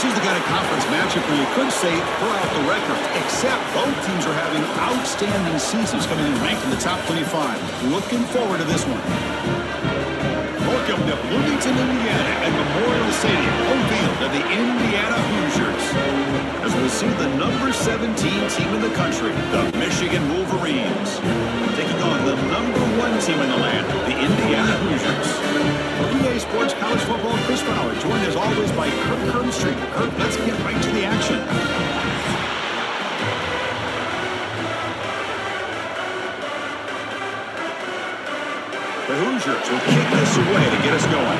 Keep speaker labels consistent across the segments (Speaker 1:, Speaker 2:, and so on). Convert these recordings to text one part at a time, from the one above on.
Speaker 1: This is the kind of conference matchup where you could say throw out the record, except both teams are having outstanding seasons, coming in ranked in the top 25. Looking forward to this one. Welcome to Bloomington, Indiana, and Memorial Stadium, home field of the Indiana Hoosiers. As we see the number 17 team in the country, the Michigan Wolverines, taking on the number 1 team in the land, the Indiana Hoosiers. For EA Sports College Football, Chris Bauer, joined as always by Kirk Hermstreet. Kirk, let's get right to the action. The Hoosiers will kick this away to get us going.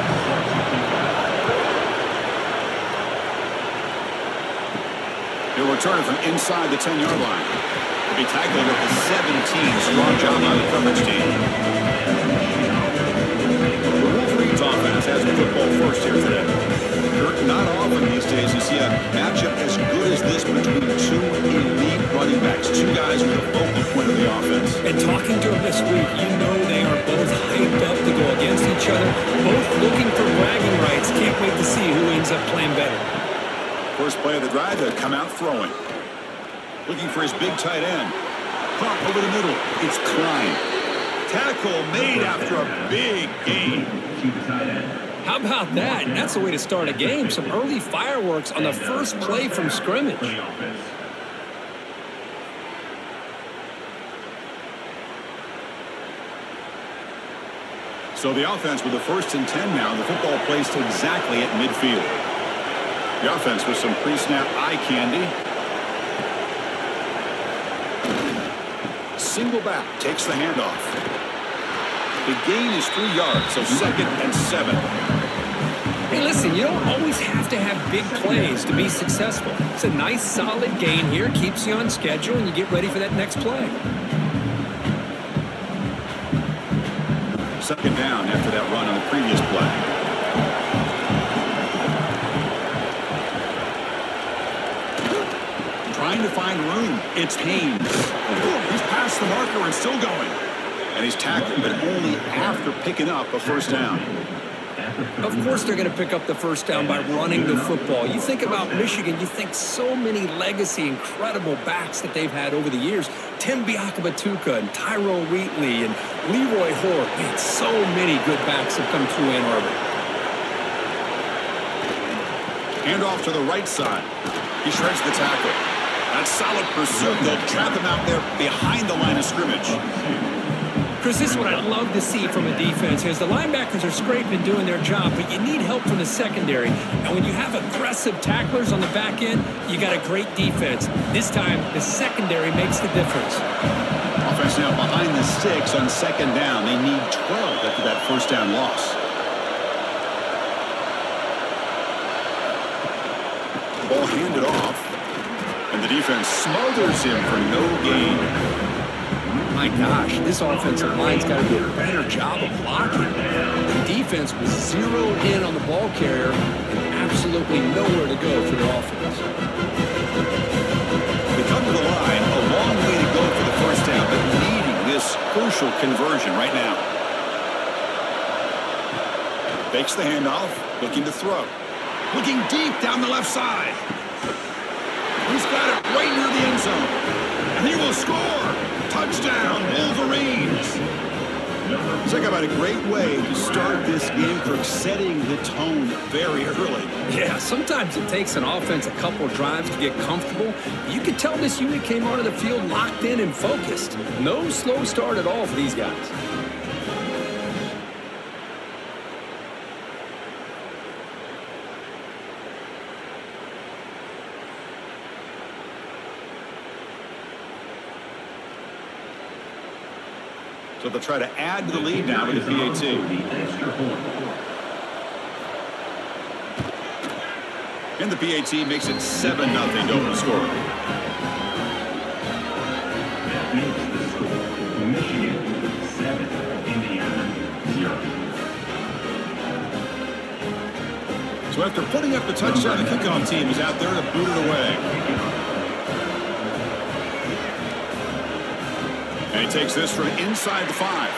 Speaker 1: He'll return it from inside the 10-yard line. He'll be tackled at the 17. Strong job by the coverage team. The Wolverines offense has the football first here today. Kirk, not often these days you see a matchup as good as this between two elite running backs, two guys with a focal point of the offense.
Speaker 2: And talking to them this week, you know they are both hyped up to go against each other, both looking for bragging rights. Can't wait to see who ends up playing better.
Speaker 1: First play of the drive, they'll come out throwing. Looking for his big tight end. Caught over the middle. It's Klein. Tackle made after a big gain.
Speaker 2: How about that? That's the way to start a game. Some early fireworks on the first play from scrimmage.
Speaker 1: So the offense with the 1st and 10 now. The football placed exactly at midfield. The offense with some pre-snap eye candy. Single back takes the handoff. The gain is 3 yards, so 2nd and 7.
Speaker 2: Hey, listen, you don't always have to have big plays to be successful. It's a nice, solid gain here, keeps you on schedule, and you get ready for that next play.
Speaker 1: 2nd down after that run on the previous play. Trying to find room. It's Haynes. He's past the marker and still going. And he's tackled, but only after picking up a 1st down.
Speaker 2: Of course they're going to pick up the 1st down by running the football. You think about Michigan, you think so many legacy, incredible backs that they've had over the years. Tim Biakabatuka and Tyrone Wheatley and Leroy Hoare. Man, so many good backs have come through Ann Arbor.
Speaker 1: Handoff to the right side. He shreds the tackle. That's solid pursuit. They'll trap him out there behind the line of scrimmage.
Speaker 2: Chris, this is what I'd love to see from a defense is the linebackers are scraping doing their job, but you need help from the secondary. And when you have aggressive tacklers on the back end, you got a great defense. This time, the secondary makes the difference.
Speaker 1: Offense now behind the sticks on 2nd down. They need 12 after that 1st down loss. Ball handed off, and the defense smothers him for no gain.
Speaker 2: My gosh, this offensive line's got to do a better job of blocking. The defense was zeroed in on the ball carrier and absolutely nowhere to go for their offense.
Speaker 1: They come to the line, a long way to go for the 1st down, but needing this crucial conversion right now. Fakes the handoff, looking to throw. Looking deep down the left side. He's got it right near the end zone. And he will score. Touchdown, Wolverines. Talk about a great way to start this game for setting the tone very early.
Speaker 2: Yeah, sometimes it takes an offense a couple drives to get comfortable. You could tell this unit came onto the field locked in and focused. No slow start at all for these guys.
Speaker 1: So they'll try to add to the lead now with the PAT. And the PAT makes it 7-0 to open the score.
Speaker 3: Michigan 7, Indiana 0.
Speaker 1: So after putting up the touchdown, the kickoff team is out there to boot it away. And he takes this from inside the 5.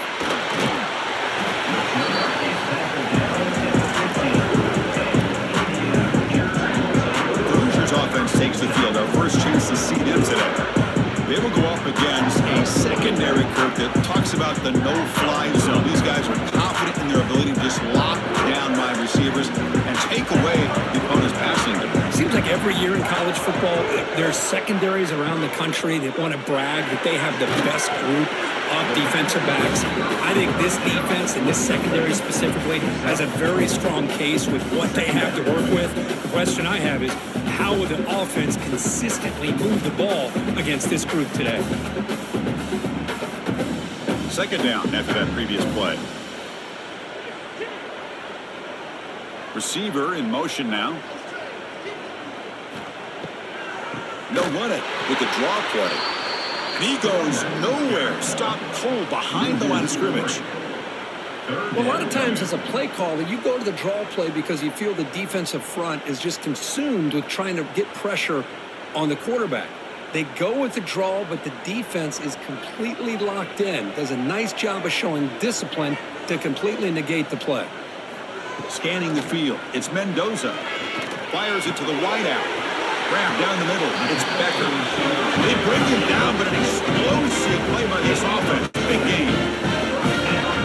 Speaker 1: takes the field. Our first chance to see them today. They will go up against a secondary group that talks about the no-fly zone. These guys are confident in their ability to just lock down wide receivers and take away the opponent's passing game.
Speaker 2: Seems like every year in college football, there's secondaries around the country that want to brag that they have the best group of defensive backs. I think this defense and this secondary specifically has a very strong case with what they have to work with. The question I have is, how will the offense consistently move the ball against this group today?
Speaker 1: Second down after that previous play. Receiver in motion now. They'll run it with the draw play. And he goes nowhere. Stop cold behind the line of scrimmage.
Speaker 2: Well, a lot of times as a play caller, you go to the draw play because you feel the defensive front is just consumed with trying to get pressure on the quarterback. They go with the draw, but the defense is completely locked in. Does a nice job of showing discipline to completely negate the play.
Speaker 1: Scanning the field. It's Mendoza. Fires it to the wideout. Grab down the middle. It's Becker. They bring him down, but an explosive play by this offense. Big game.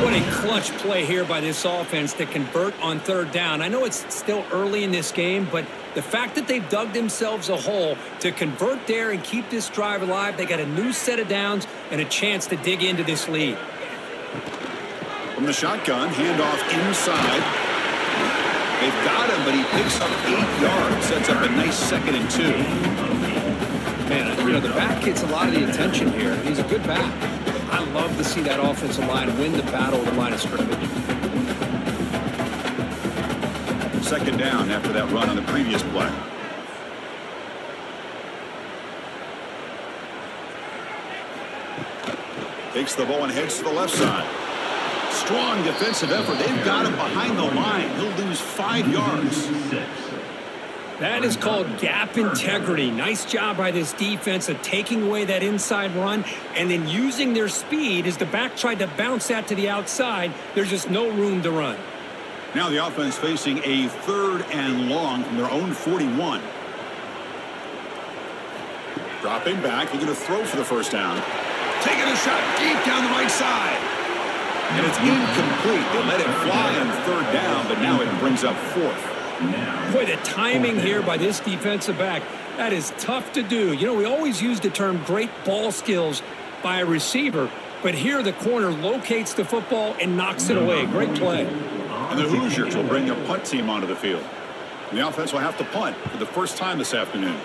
Speaker 2: What a clutch play here by this offense to convert on third down. I know it's still early in this game, but the fact that they've dug themselves a hole to convert there and keep this drive alive, they got a new set of downs and a chance to dig into this lead.
Speaker 1: From the shotgun, handoff inside. They've got him, but he picks up 8 yards. Sets up a nice 2nd and 2.
Speaker 2: Man, you know, the back gets a lot of the attention here. He's a good back. I love to see that offensive line win the battle at the line of scrimmage.
Speaker 1: Second down after that run on the previous play. Takes the ball and heads to the left side. Strong defensive effort. They've got him behind the line. He'll lose 5 yards.
Speaker 2: That is called gap integrity. Nice job by this defense of taking away that inside run and then using their speed as the back tried to bounce that to the outside. There's just no room to run.
Speaker 1: Now the offense facing a 3rd and long from their own 41. Dropping back. They're going to throw for the first down. Taking a shot deep down the right side. And it's incomplete. They let it fly on 3rd down, but now it brings up 4th.
Speaker 2: Boy, the timing here by this defensive back, that is tough to do. You know, we always use the term great ball skills by a receiver, but here the corner locates the football and knocks it away. Great play.
Speaker 1: And the Hoosiers will bring a punt team onto the field. And the offense will have to punt for the first time this afternoon.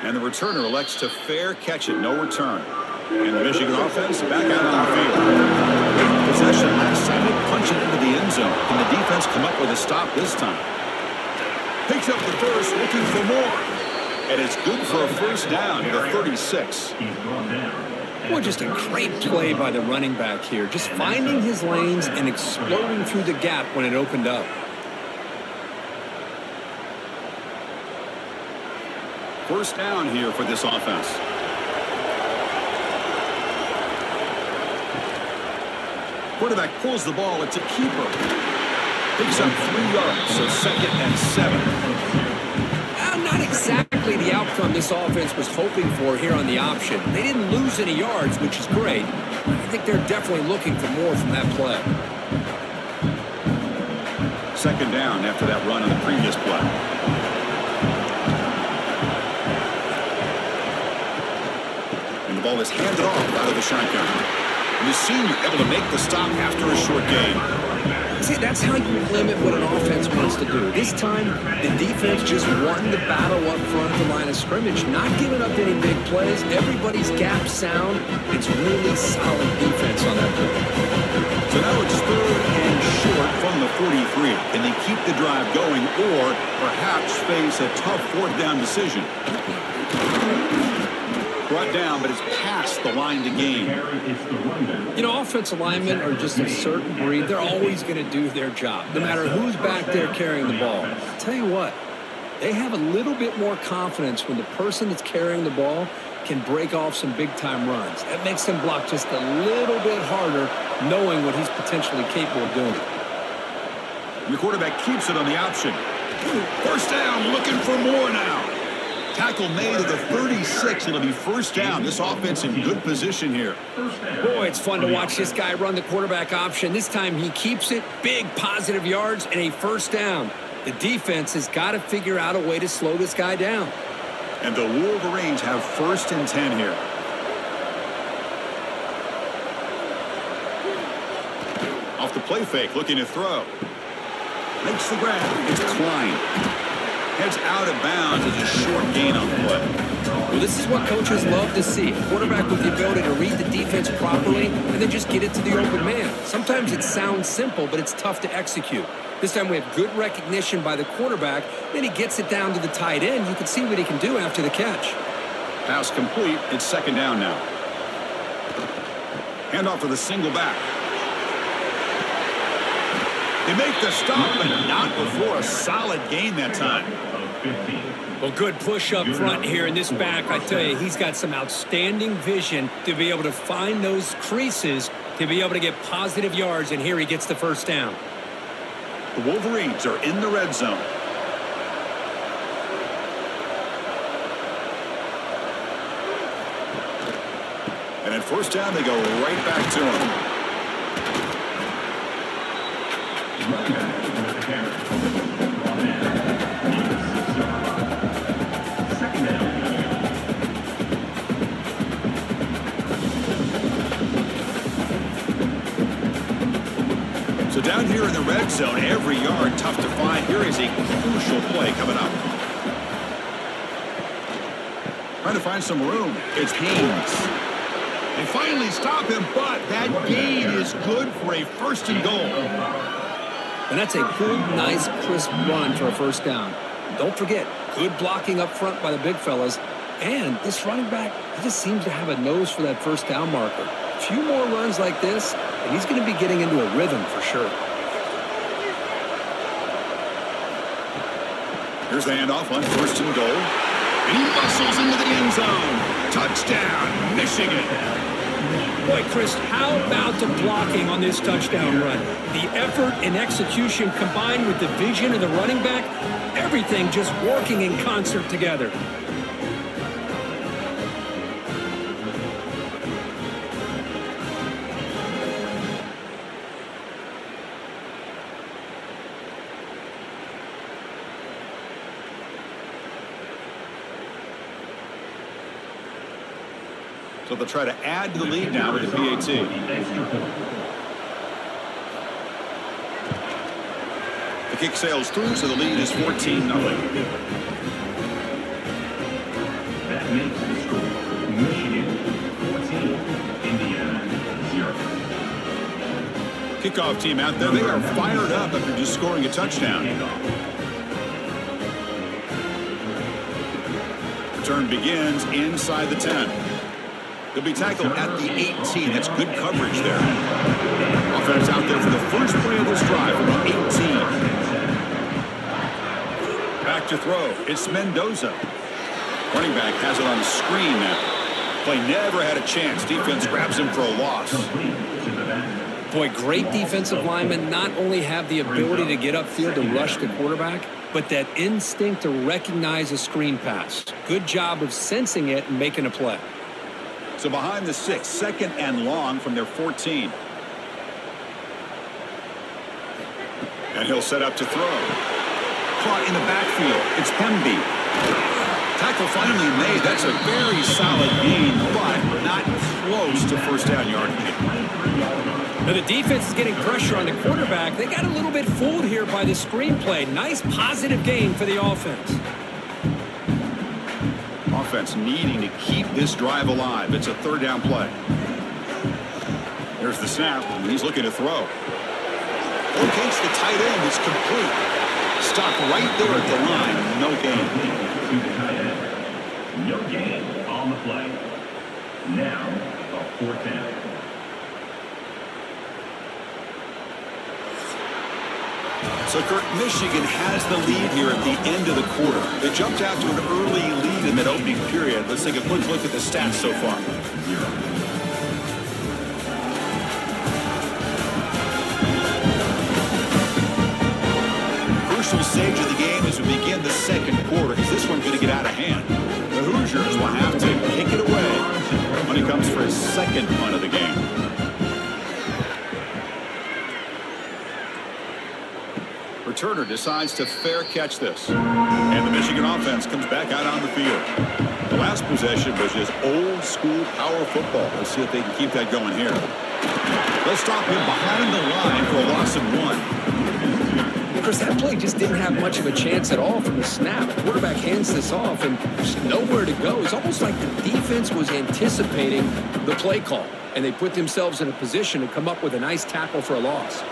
Speaker 1: And the returner elects to fair catch it, no return. And the Michigan offense back out on the field. Possession last time, they punch it into the end zone. Can the defense come up with a stop this time? Picks up the first, looking for more. And it's good for a first down to the 36.
Speaker 2: Boy, just a great play by the running back here. Just finding his lanes and exploding through the gap when it opened up.
Speaker 1: First down here for this offense. Quarterback pulls the ball. It's a keeper. Picks up 3 yards, so 2nd and 7.
Speaker 2: Not exactly the outcome this offense was hoping for here on the option. They didn't lose any yards, which is great. I think they're definitely looking for more from that play.
Speaker 1: Second down after that run on the previous play. And the ball is handed off out of the shotgun. And the senior able to make the stop after a short game.
Speaker 2: See, that's how you limit what an offense wants to do. This time, the defense just won the battle up front of the line of scrimmage, not giving up any big plays. Everybody's gap sound. It's really solid defense on that play.
Speaker 1: So now it's 3rd and short from the 43. Can they keep the drive going or perhaps face a tough 4th down decision? Brought down, but it's past the line to gain.
Speaker 2: You know, offensive linemen are just a certain breed. They're always going to do their job, no matter who's back there carrying the ball. I'll tell you what, they have a little bit more confidence when the person that's carrying the ball can break off some big-time runs. That makes them block just a little bit harder, knowing what he's potentially capable of doing.
Speaker 1: And the quarterback keeps it on the option. First down, looking for more now. Tackle made at the 36. It'll be first down. This offense in good position here.
Speaker 2: Boy, it's fun to watch this guy run the quarterback option. This time he keeps it, big positive yards, and a first down. The defense has got to figure out a way to slow this guy down.
Speaker 1: And the Wolverines have first and 10 here. Off the play fake, looking to throw. Makes the grab. It's Klein. Heads out of bounds as a short gain on the play.
Speaker 2: Well, this is what coaches love to see. A quarterback with the ability to read the defense properly and then just get it to the open man. Sometimes it sounds simple, but it's tough to execute. This time we have good recognition by the quarterback. Then he gets it down to the tight end. You can see what he can do after the catch.
Speaker 1: Pass complete. It's second down now. Handoff for the single back. They make the stop, but not before a solid gain that time.
Speaker 2: Well, good push up front here in this back. I tell you, he's got some outstanding vision to be able to find those creases, to be able to get positive yards, and here he gets the first down.
Speaker 1: The Wolverines are in the red zone. And at first down, they go right back to him. So down here in the red zone, every yard tough to find. Here is a crucial play coming up. Trying to find some room. It's Haynes. They finally stop him, but that gain is good for a first and goal.
Speaker 2: And that's a good, nice, crisp run for a first down. Don't forget, good blocking up front by the big fellas. And this running back, he just seems to have a nose for that first down marker. A few more runs like this, and he's going to be getting into a rhythm for sure.
Speaker 1: Here's the handoff on first and goal. And he muscles into the end zone. Touchdown, Michigan.
Speaker 2: Boy, Chris, how about the blocking on this touchdown run? The effort and execution combined with the vision of the running back, everything just working in concert together.
Speaker 1: So they'll try to add to the lead now with the PAT. The kick sails through, so the lead is 14-0.
Speaker 3: That makes the score Michigan 14, Indiana 0.
Speaker 1: Kickoff team out there. They are fired up after just scoring a touchdown. Return begins inside the 10. He'll be tackled at the 18. That's good coverage there. Offense out there for the first play of this drive from the 18. Back to throw. It's Mendoza. Running back has it on the screen now. Play never had a chance. Defense grabs him for a loss.
Speaker 2: Boy, great defensive linemen not only have the ability to get upfield to rush the quarterback, but that instinct to recognize a screen pass. Good job of sensing it and making a play.
Speaker 1: So behind the 6, second and long from their 14. And he'll set up to throw. Caught in the backfield. It's Pemby. Tackle finally made. That's a very solid gain, but not close to first down yardage.
Speaker 2: Now the defense is getting pressure on the quarterback. They got a little bit fooled here by the screenplay. Nice positive gain for the offense.
Speaker 1: Offense needing to keep this drive alive. It's a third down play. There's the snap, and he's looking to throw. Locates the tight end. It's complete. Stopped right there at the line. No gain.
Speaker 3: No gain on the play. Now, a fourth down.
Speaker 1: So, Kurt, Michigan has the lead here at the end of the quarter. They jumped out to an early lead in that opening period. Let's take a quick look at the stats so far. Crucial stage of the game is hand. The Hoosiers will have to kick it away when he comes for his second punt of the game. Returner decides to fair catch this. And the Michigan offense comes back out on the field. The last possession was just old school power football. Let's see if they can keep that going here. They'll stop him behind the line for a loss of 1.
Speaker 2: Chris, that play just didn't have much of a chance at all from the snap. The quarterback hands this off and there's nowhere to go. It's almost like the defense was anticipating the play call, and they put themselves in a position to come up with a nice tackle for a loss.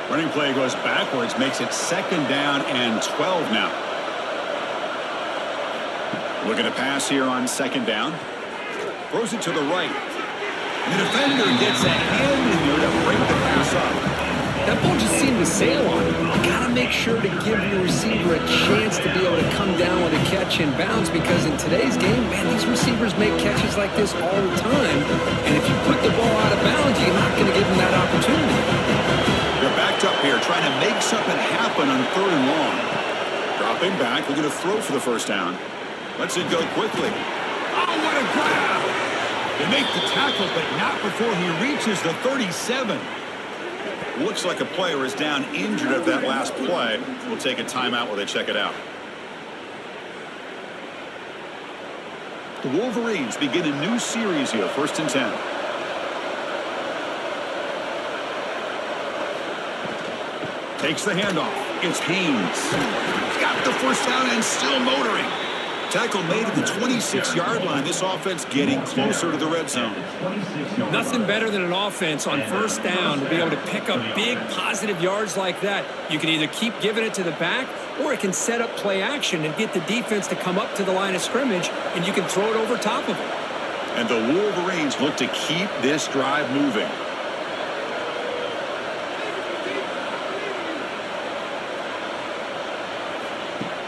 Speaker 1: Running play goes backwards, makes it 2nd down and 12 now. Looking to pass here on 2nd down. Throws it to the right. The defender gets a hand in there to break the pass up.
Speaker 2: That ball just seemed to sail on him. You got to make sure to give your receiver a chance to be able to come down with a catch and bounce, because in today's game, man, these receivers make catches like this all the time. And if you put the ball out of bounds, you're not going to give them that opportunity.
Speaker 1: They're backed up here, trying to make something happen on 3rd and long. Dropping back, looking to throw for the 1st down. Lets it go quickly. Oh, what a grab! They make the tackle, but not before he reaches the 37. Looks like a player is down injured at that last play. We'll take a timeout while they check it out. The Wolverines begin a new series here, 1st and 10. Takes the handoff. It's Haynes. He's got the 1st down and still motoring. Tackle made at the 26-yard line. This offense getting closer to the red zone.
Speaker 2: Nothing better than an offense on 1st down to be able to pick up big positive yards like that. You can either keep giving it to the back, or it can set up play action and get the defense to come up to the line of scrimmage, and you can throw it over top of it.
Speaker 1: And the Wolverines look to keep this drive moving.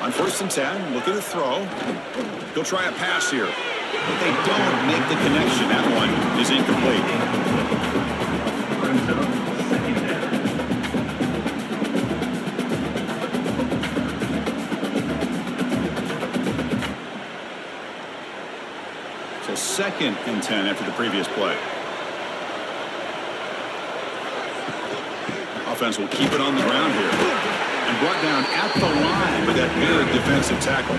Speaker 1: On 1st and 10, looking to throw. He'll try a pass here. But they don't make the connection. That one is incomplete. So 2nd and 10 after the previous play. Offense will keep it on the ground here. And brought down at the line with that big defensive tackle.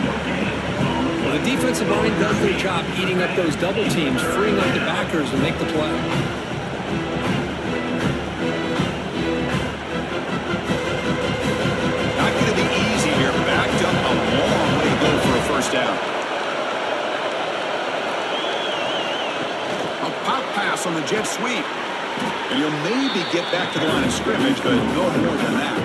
Speaker 2: Well, the defensive line does their job eating up those double teams, freeing up the backers to make the play.
Speaker 1: Not going to be easy here. Backed up a long way to go for a 1st down. A pop pass on the jet sweep. And he'll maybe get back to the line of scrimmage, but no more than that.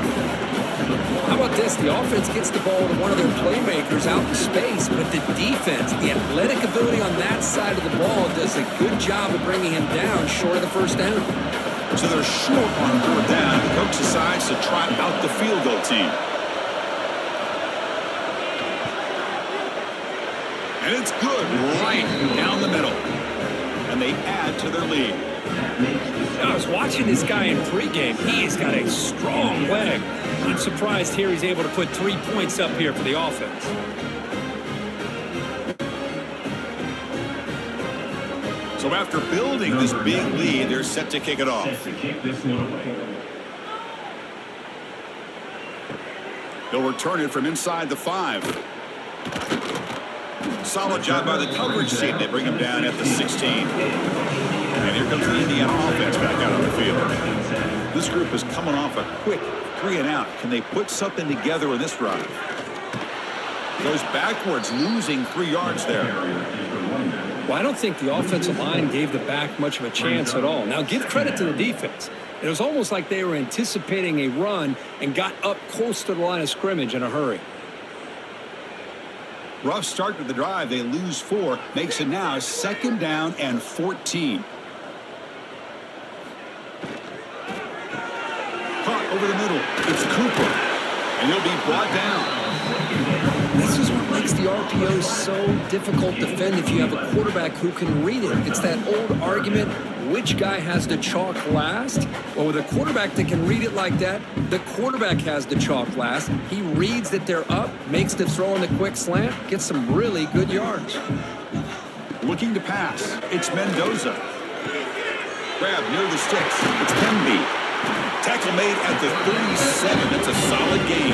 Speaker 2: How about this? The offense gets the ball to one of their playmakers out in space, but the defense, the athletic ability on that side of the ball, does a good job of bringing him down short of the 1st down.
Speaker 1: So they're short on 4th down. The coach decides to trot out the field goal team. And it's good right down the middle. And they add to their lead.
Speaker 2: I was watching this guy in pregame. He has got a strong leg. I'm surprised here he's able to put 3 points up here for the offense.
Speaker 1: So after building this big lead, they're set to kick it off. They'll return it from inside the 5. Solid job by the coverage team. They bring him down at the 16. And here comes the Indiana offense back out on the field. This group is coming off a quick 3 and out. Can they put something together in this drive? Goes backwards, losing 3 yards there.
Speaker 2: Well, I don't think the offensive line gave the back much of a chance at all. Now, give credit to the defense. It was almost like they were anticipating a run and got up close to the line of scrimmage in a hurry.
Speaker 1: Rough start to the drive. They lose 4. Makes it now 2nd down and 14. Caught over the middle. It's Cooper. And he'll be brought down.
Speaker 2: This is what makes the RPO so difficult to defend if you have a quarterback who can read it. It's that old argument, which guy has the chalk last? Well, with a quarterback that can read it like that, the quarterback has the chalk last. He reads that they're up, makes the throw on the quick slant, gets some really good yards.
Speaker 1: Looking to pass. It's Mendoza. Grab near the sticks. It's Hemby. Tackle made at the 37. That's a solid gain.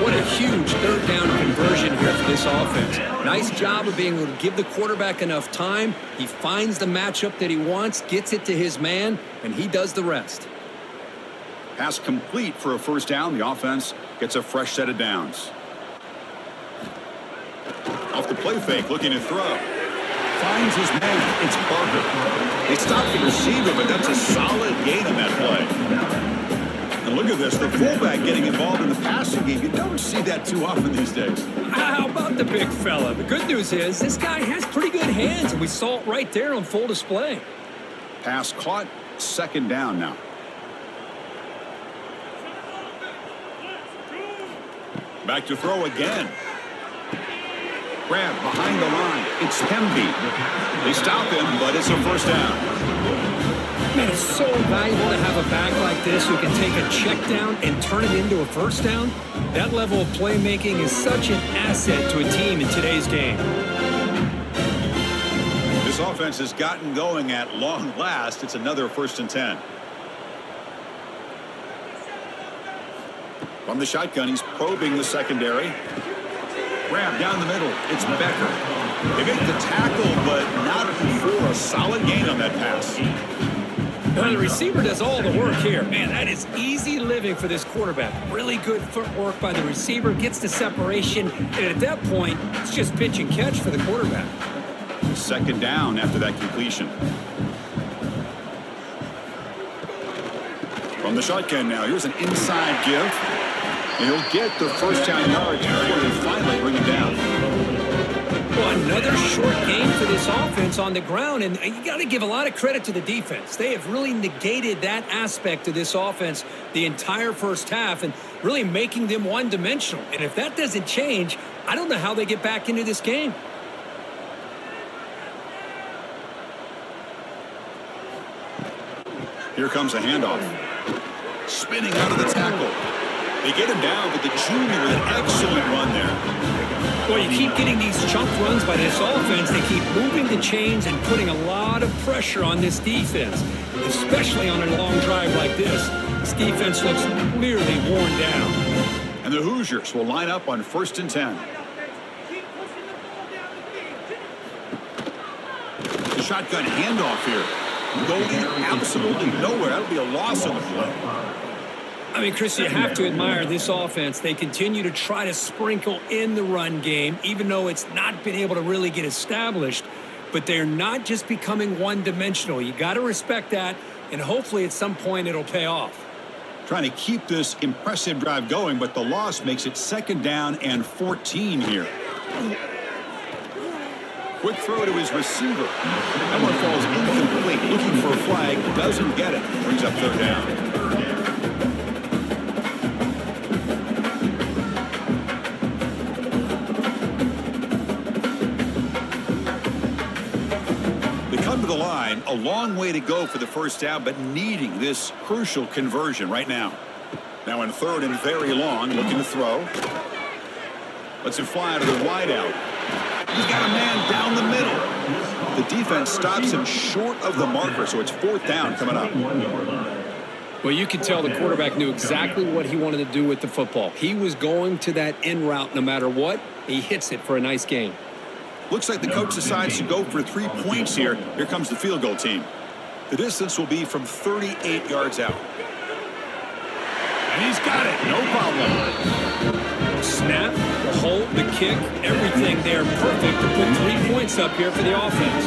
Speaker 2: What a huge third down conversion here for this offense. Nice job of being able to give the quarterback enough time. He finds the matchup that he wants, gets it to his man, and he does the rest.
Speaker 1: Pass complete for a first down. The offense gets a fresh set of downs. Off the play fake, looking to throw. Finds his man. It's Parker. They stop the receiver, but that's a solid gain on that play. And look at this, the fullback getting involved in the passing game. You don't see that too often these days.
Speaker 2: How about the big fella? The good news is this guy has pretty good hands, and we saw it right there on full display.
Speaker 1: Pass caught, second down now. Back to throw again. Grab behind the line. It's Hemby. They stop him, but it's a first down.
Speaker 2: Man, it's so valuable to have a back like this who can take a check down and turn it into a first down. That level of playmaking is such an asset to a team in today's game.
Speaker 1: This offense has gotten going at long last. It's another 1st and 10. From the shotgun, he's probing the secondary. Grab down the middle. It's Becker. They make the tackle, but not before a solid gain on that pass.
Speaker 2: Well, the receiver does all the work here. Man, that is easy living for this quarterback. Really good footwork by the receiver, gets the separation, and at that point, it's just pitch and catch for the quarterback.
Speaker 1: Second down after that completion. From the shotgun now, here's an inside give. And he'll get the first down yard before they finally bring him down.
Speaker 2: Well, another short game for this offense on the ground, and you got to give a lot of credit to the defense. They have really negated that aspect of this offense the entire first half and really making them one-dimensional. And if that doesn't change, I don't know how they get back into this game.
Speaker 1: Here comes a handoff. Spinning out of the tackle. They get him down, but the junior with an excellent run there.
Speaker 2: Well, you keep getting these chunk runs by this offense. They keep moving the chains and putting a lot of pressure on this defense, especially on a long drive like this. This defense looks clearly worn down.
Speaker 1: And the Hoosiers will line up on 1st and 10. The shotgun handoff here. Going absolutely nowhere. That'll be a loss on the play.
Speaker 2: I mean, Chris, you have to admire this offense. They continue to try to sprinkle in the run game, even though it's not been able to really get established. But they're not just becoming one-dimensional. You got to respect that, and hopefully at some point it'll pay off.
Speaker 1: Trying to keep this impressive drive going, but the loss makes it 2nd down and 14 here. Quick throw to his receiver. That one falls incomplete. Looking for a flag, doesn't get it. Brings up 3rd down. To the line, a long way to go for the first down, but needing this crucial conversion right now. Now in 3rd and very long, looking to throw. Lets it fly to the wideout. He's got a man down the middle. The defense stops him short of the marker, so it's 4th down coming up.
Speaker 2: Well, you could tell the quarterback knew exactly what he wanted to do with the football. He was going to that in route no matter what. He hits it for a nice gain.
Speaker 1: Looks like the coach decides to go for 3 points here. Here comes the field goal team. The distance will be from 38 yards out. And he's got it. No problem.
Speaker 2: Snap, the hold, the kick, everything there perfect to put 3 points up here for the offense.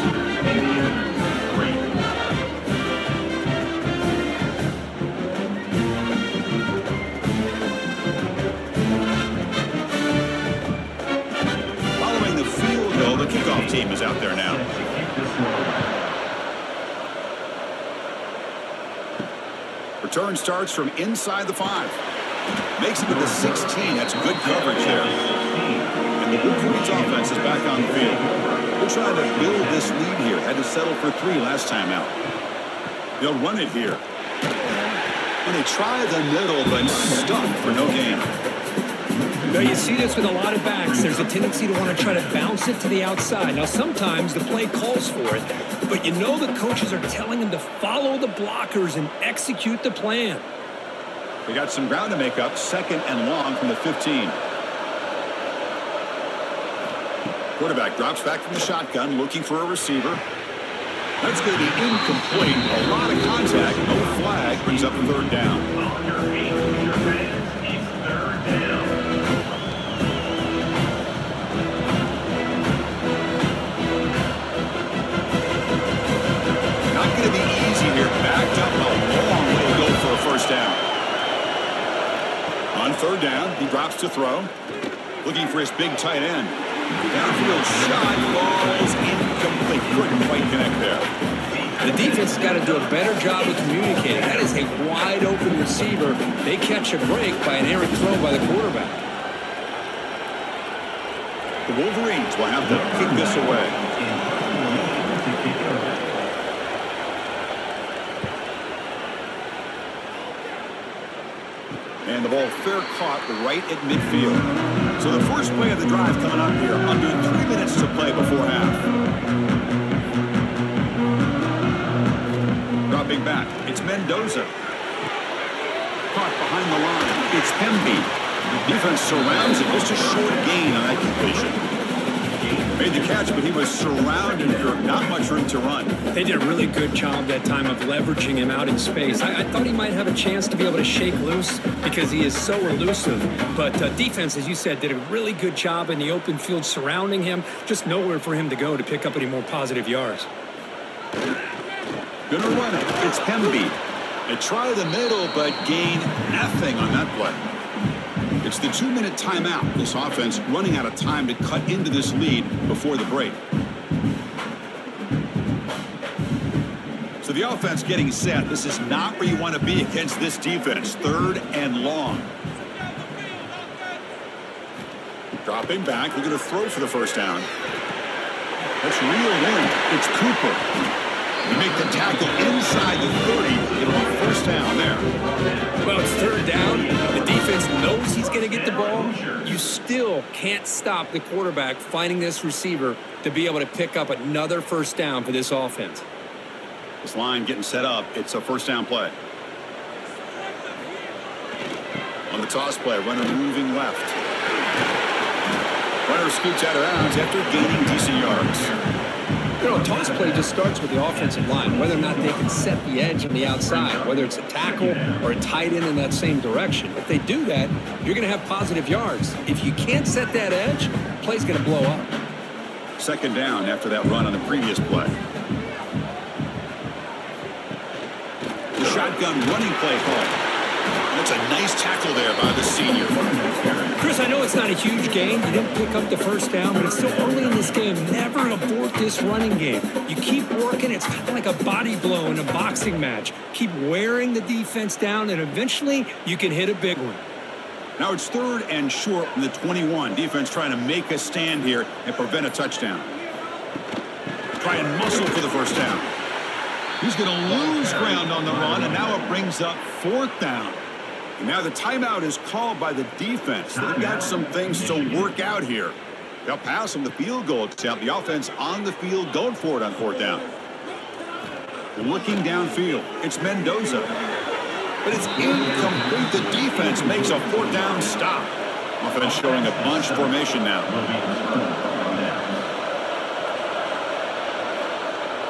Speaker 1: The kickoff team is out there now. Return starts from inside the 5. Makes it to the 16. That's good coverage there. And the Wolverines offense is back on the field. They're trying to build this lead here. Had to settle for 3 last time out. They'll run it here. And they try the middle, but stuck for no gain.
Speaker 2: Now, you see this with a lot of backs. There's a tendency to want to try to bounce it to the outside. Now, sometimes the play calls for it, but you know the coaches are telling them to follow the blockers and execute the plan.
Speaker 1: They got some ground to make up, 2nd and long from the 15. Quarterback drops back from the shotgun, looking for a receiver. That's going to be incomplete. A lot of contact, no flag, brings up a 3rd down. Not going to be easy here. Backed up a long way to go for a 1st down. On 3rd down, he drops to throw. Looking for his big tight end. Downfield shot, balls incomplete. Couldn't quite connect there.
Speaker 2: The defense has got to do a better job of communicating. That is a wide open receiver. They catch a break by an errant throw by the quarterback.
Speaker 1: The Wolverines will have to kick this away. And the ball fair caught right at midfield. So the first play of the drive coming up here. Under 3 minutes to play before half. Dropping back. It's Mendoza. Caught behind the line. It's Hemby. Defense surrounds him. Just a short gain on that completion. Made the catch, but he was surrounded for not much room to run.
Speaker 2: They did a really good job that time of leveraging him out in space. I thought he might have a chance to be able to shake loose because he is so elusive. But defense, as you said, did a really good job in the open field surrounding him. Just nowhere for him to go to pick up any more positive yards.
Speaker 1: Gonna run it. It's Hemby. They try the middle, but gain nothing on that play. It's the 2-minute timeout. This offense running out of time to cut into this lead before the break. So the offense getting set. This is not where you want to be against this defense. 3rd and long. Dropping back. We're going to throw for the 1st down. That's real wind. It's Cooper. You make the tackle inside the 30. It'll be 1st down there.
Speaker 2: Well, it's 3rd down. The defense knows he's going to get the ball. You still can't stop the quarterback finding this receiver to be able to pick up another 1st down for this offense.
Speaker 1: This line getting set up. It's a 1st down play. On the toss play, runner moving left. Runner scoots out of bounds after gaining decent yards.
Speaker 2: You know, a toss play just starts with the offensive line, whether or not they can set the edge on the outside, whether it's a tackle or a tight end in that same direction. If they do that, you're going to have positive yards. If you can't set that edge, the play's going to blow up.
Speaker 1: 2nd down after that run on the previous play. The shotgun running play call. That's a nice tackle there by the senior.
Speaker 2: Chris, I know it's not a huge gain. You didn't pick up the 1st down, but it's still early in this game. Never abort this running game. You keep working. It's kind of like a body blow in a boxing match. Keep wearing the defense down, and eventually you can hit a big one.
Speaker 1: Now it's 3rd and short from the 21. Defense trying to make a stand here and prevent a touchdown. Try and muscle for the 1st down. He's going to lose ground on the run, and now it brings up 4th down. And now the timeout is called by the defense. They've got some things to work out here. They'll pass on the field goal attempt. The offense on the field going for it on 4th down. Looking downfield. It's Mendoza. But it's incomplete. The defense makes a 4th down stop. Offense showing a bunch formation now.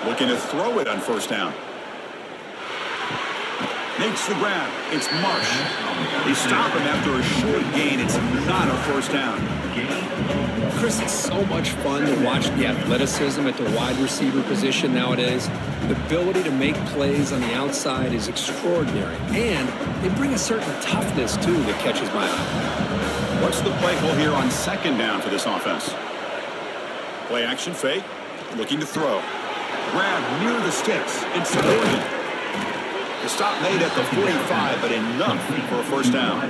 Speaker 1: Looking to throw it on 1st down. Makes the grab. It's Marsh. They stop him after a short gain. It's not a 1st down.
Speaker 2: Chris, it's so much fun to watch the athleticism at the wide receiver position nowadays. The ability to make plays on the outside is extraordinary. And they bring a certain toughness, too, that catches my eye.
Speaker 1: What's the play call here on 2nd down for this offense? Play action fake. Looking to throw. Grab near the sticks. It's Morgan. The stop made at the 45, but enough for a 1st down.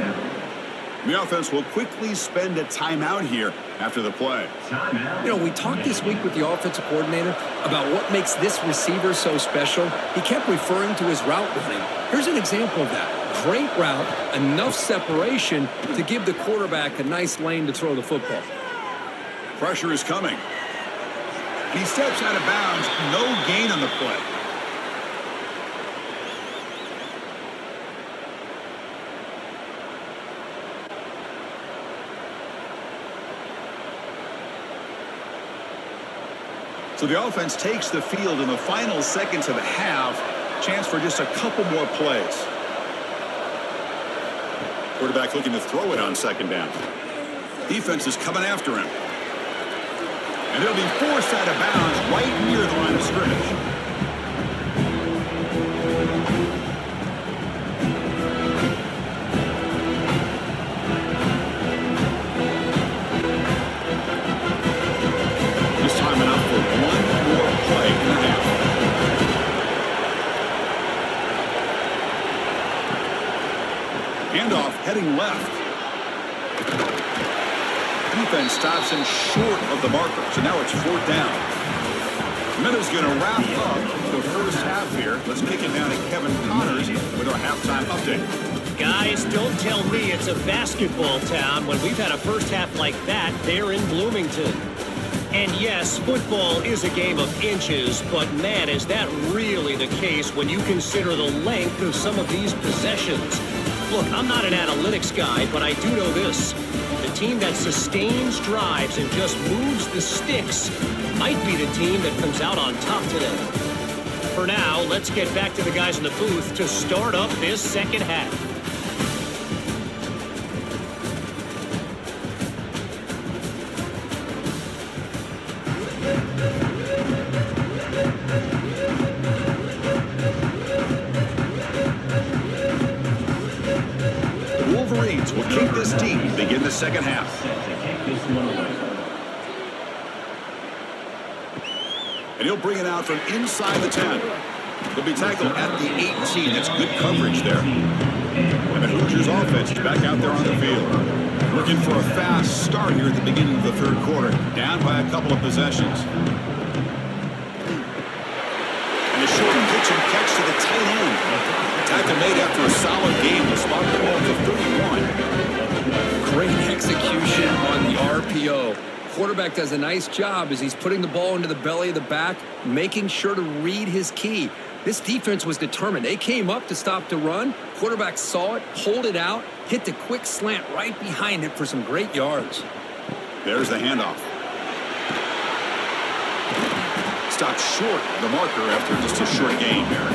Speaker 1: The offense will quickly spend a timeout here after the play.
Speaker 3: Timeout.
Speaker 2: You know, we talked this week with the offensive coordinator about what makes this receiver so special. He kept referring to his route running. Here's an example of that. Great route, enough separation to give the quarterback a nice lane to throw the football.
Speaker 1: Pressure is coming. He steps out of bounds. No gain on the play. So the offense takes the field in the final seconds of the half. Chance for just a couple more plays. Quarterback looking to throw it on second down. Defense is coming after him. And he'll be forced out of bounds right near the line of scrimmage. This time enough for one more play in the half. Handoff heading left. Defense stops him short of the marker, so now it's 4th down. Meadow's going to wrap up the first half here. Let's kick it down to Kevin Connors with our halftime update.
Speaker 4: Guys, don't tell me it's a basketball town when we've had a first half like that there in Bloomington. And yes, football is a game of inches, but man, is that really the case when you consider the length of some of these possessions. Look, I'm not an analytics guy, but I do know this. The team that sustains drives and just moves the sticks might be the team that comes out on top today. For now, let's get back to the guys in the booth to start up this second half.
Speaker 1: The Wolverines will kick this deep, begin the second half. And he'll bring it out from inside the 10. He'll be tackled at the 18. That's good coverage there. And the Hoosiers offense is back out there on the field. Looking for a fast start here at the beginning of the third quarter. Down by a couple of possessions. And a short pitch and catch to the tight end. Tackle made after a solid game. The spot the ball to 31.
Speaker 2: Great execution on the RPO. Quarterback does a nice job as he's putting the ball into the belly of the back, making sure to read his key. This defense was determined. They came up to stop the run. Quarterback saw it, pulled it out, hit the quick slant right behind it for some great yards.
Speaker 1: There's the handoff. Stopped short of the marker after just a short gain there.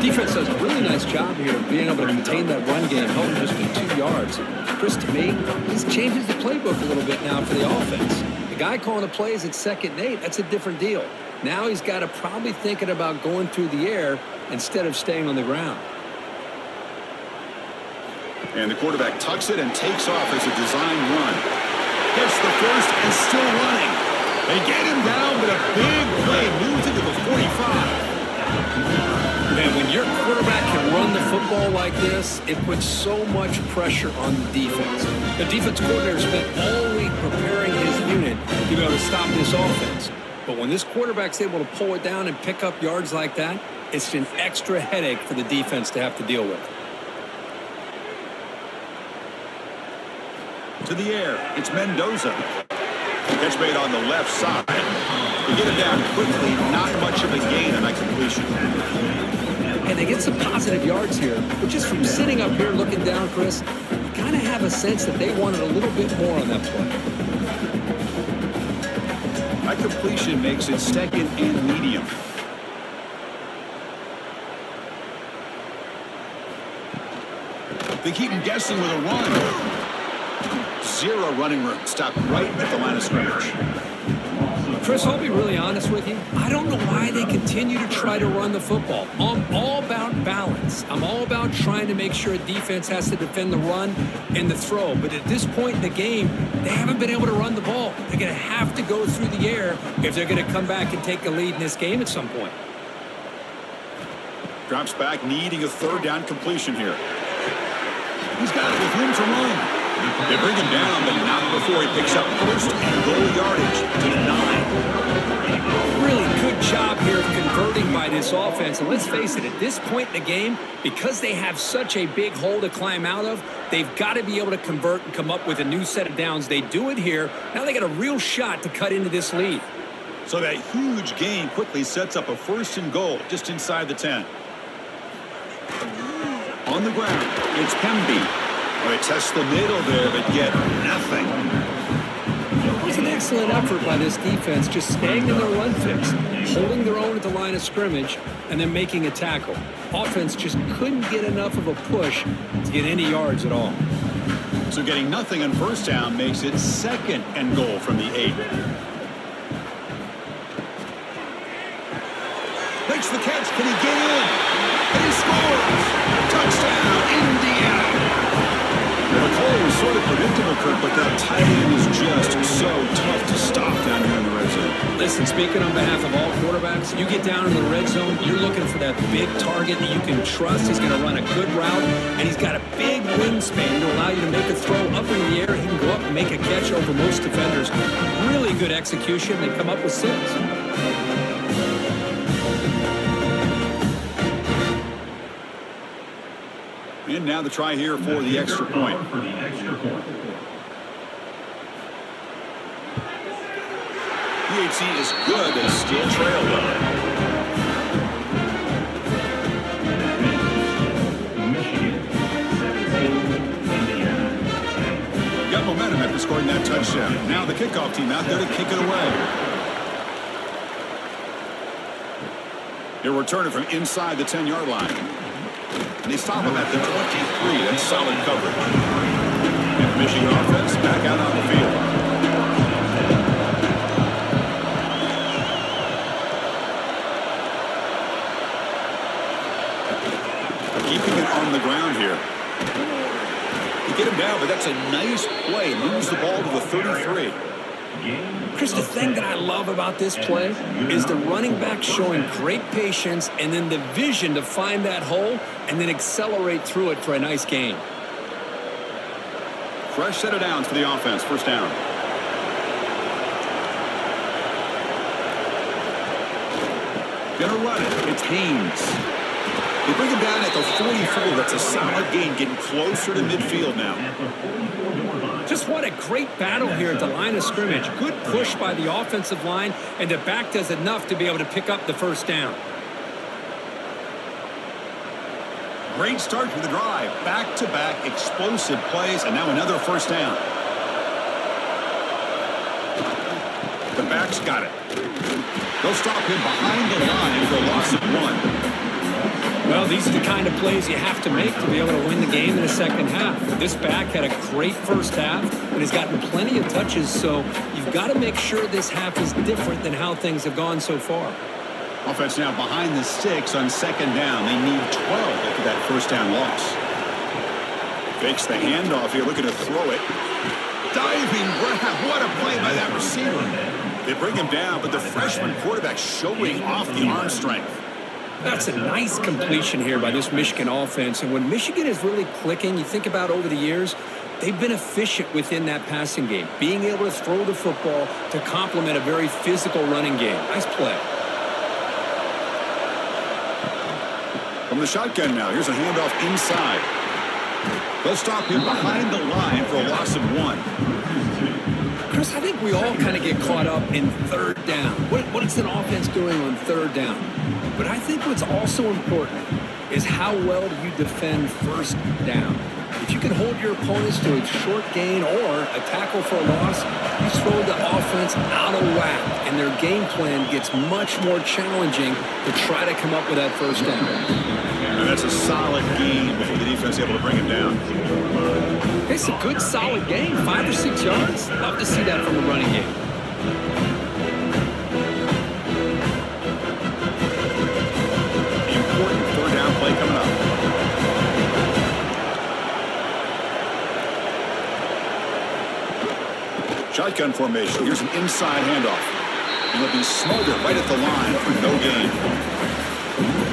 Speaker 2: Defense does a really nice job here of being able to contain that run game, held just to 2 yards. Chris, to me, this changes the playbook a little bit now for the offense. The guy calling the plays at 2nd and 8, that's a different deal. Now he's got to probably thinking about going through the air instead of staying on the ground.
Speaker 1: And the quarterback tucks it and takes off as a design run. Gets the first and still running. They get him down, but a big play moves into the 45.
Speaker 2: Man, when your quarterback can run the football like this, it puts so much pressure on the defense. The defense coordinator spent all week preparing his unit to be able to stop this offense. But when this quarterback's able to pull it down and pick up yards like that, it's an extra headache for the defense to have to deal with.
Speaker 1: To the air, it's Mendoza. Catch made on the left side. To get it down quickly, not much of a gain on that completion.
Speaker 2: And they get some positive yards here, but just from sitting up here looking down, Chris, you kind of have a sense that they wanted a little bit more on that play.
Speaker 1: That completion makes it 2nd and medium. They keep him guessing with a run. 0 running room. Stopped right at the line of scrimmage.
Speaker 2: Chris, I'll be really honest with you. I don't know why they continue to try to run the football. I'm all about balance. I'm all about trying to make sure a defense has to defend the run and the throw. But at this point in the game, they haven't been able to run the ball. They're going to have to go through the air if they're going to come back and take a lead in this game at some point.
Speaker 1: Drops back, needing a 3rd down completion here. He's got it with room to run. They bring him down, but not before he picks up first and goal yardage to the 9.
Speaker 2: Really good job here of converting by this offense. And let's face it, at this point in the game, because they have such a big hole to climb out of, they've got to be able to convert and come up with a new set of downs. They do it here. Now they got a real shot to cut into this lead.
Speaker 1: So that huge gain quickly sets up a first and goal just inside the 10. On the ground, it's Hemby. They test the middle there, but get nothing.
Speaker 2: It was an excellent effort by this defense, just staying in their run fix, holding their own at the line of scrimmage, and then making a tackle. Offense just couldn't get enough of a push to get any yards at all.
Speaker 1: So getting nothing on first down makes it second and goal from the 8. Makes the catch. Can he get in? And he scores! Touchdown, Indiana! The call was sort of predictable, Kirk, but that tight end is just so tough to stop down here in the red zone.
Speaker 2: Listen, speaking on behalf of all quarterbacks, you get down in the red zone, you're looking for that big target that you can trust. He's going to run a good route, and he's got a big wingspan to allow you to make a throw up in the air. He can go up and make a catch over most defenders. Really good execution. They come up with 6.
Speaker 1: And now the try here for the extra point. PHC is good. They still trail though. Got momentum after scoring that touchdown. Now the kickoff team out there to kick it away. They're returning from inside the 10-yard line. And they stop him at the 23. That's solid coverage. And the Michigan offense back out on the field. Keeping it on the ground here. You get him down, but that's a nice play. Moves the ball to the 33.
Speaker 2: Chris, the thing that I love about this play is the running back showing great patience and then the vision to find that hole and then accelerate through it for a nice gain.
Speaker 1: Fresh set of downs for the offense. First down. Gonna run it. It's Haynes. They bring him down at the 44. That's a solid gain, getting closer to midfield now.
Speaker 2: Just what a great battle here at the line of scrimmage. Good push by the offensive line, and the back does enough to be able to pick up the first down.
Speaker 1: Great start to the drive. Back-to-back explosive plays, and now another first down. The back's got it. They'll stop him behind the line for a loss of 1.
Speaker 2: Well, these are the kind of plays you have to make to be able to win the game in the second half. This back had a great first half and has gotten plenty of touches, so you've got to make sure this half is different than how things have gone so far.
Speaker 1: Offense now behind the 6 on second down. They need 12 after that first down loss. Fakes the handoff here, looking to throw it. Diving grab. What a play by that receiver. They bring him down, but the freshman quarterback showing off the arm strength.
Speaker 2: That's a nice completion here by this Michigan offense. And when Michigan is really clicking, you think about over the years, they've been efficient within that passing game, being able to throw the football to complement a very physical running game. Nice play.
Speaker 1: From the shotgun now, here's a handoff inside. They'll stop him behind the line for a loss of 1.
Speaker 2: Chris, I think we all kind of get caught up in third down. What is an offense doing on third down? But I think what's also important is how well do you defend first down. If you can hold your opponents to a short gain or a tackle for a loss, you throw the offense out of whack, and their game plan gets much more challenging to try to come up with that first down.
Speaker 1: And that's a solid game before the defense is able to bring him down.
Speaker 2: It's a good, solid game, 5 or 6 yards. Love to see that from the running game.
Speaker 1: Important third down play coming up. Shotgun formation. Here's an inside handoff. And it'll be smothered right at the line for no gain.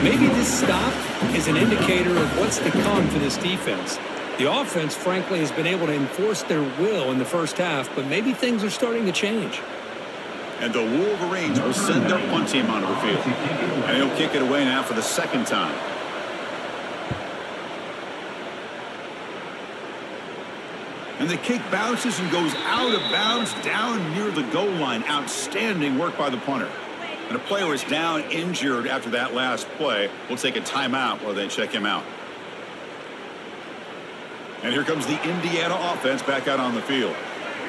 Speaker 2: Maybe this stop is an indicator of what's to come for this defense. The offense, frankly, has been able to enforce their will in the first half, but maybe things are starting to change.
Speaker 1: And the Wolverines will send their punt team onto the field. And he'll kick it away now for the second time. And the kick bounces and goes out of bounds down near the goal line. Outstanding work by the punter. And a player is down injured after that last play. We'll take a timeout while they check him out. And here comes the Indiana offense back out on the field.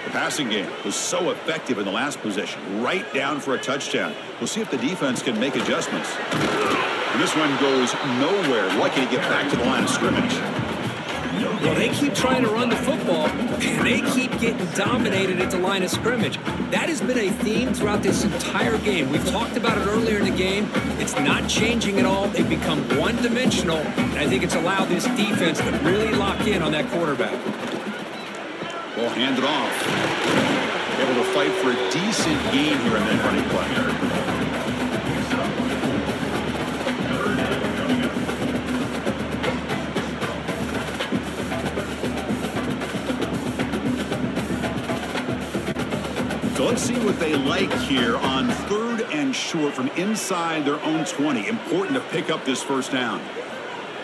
Speaker 1: The passing game was so effective in the last possession, right down for a touchdown. We'll see if the defense can make adjustments. And this one goes nowhere. Lucky to get back to the line of scrimmage.
Speaker 2: Well, they keep trying to run the football, and they keep getting dominated at the line of scrimmage. That has been a theme throughout this entire game. We've talked about it earlier in the game. It's not changing at all. They've become one-dimensional, and I think it's allowed this defense to really lock in on that quarterback.
Speaker 1: Well, hand it off. Able to fight for a decent gain here in that running play. So let's see what they like here on 3rd and short from inside their own 20. Important to pick up this first down.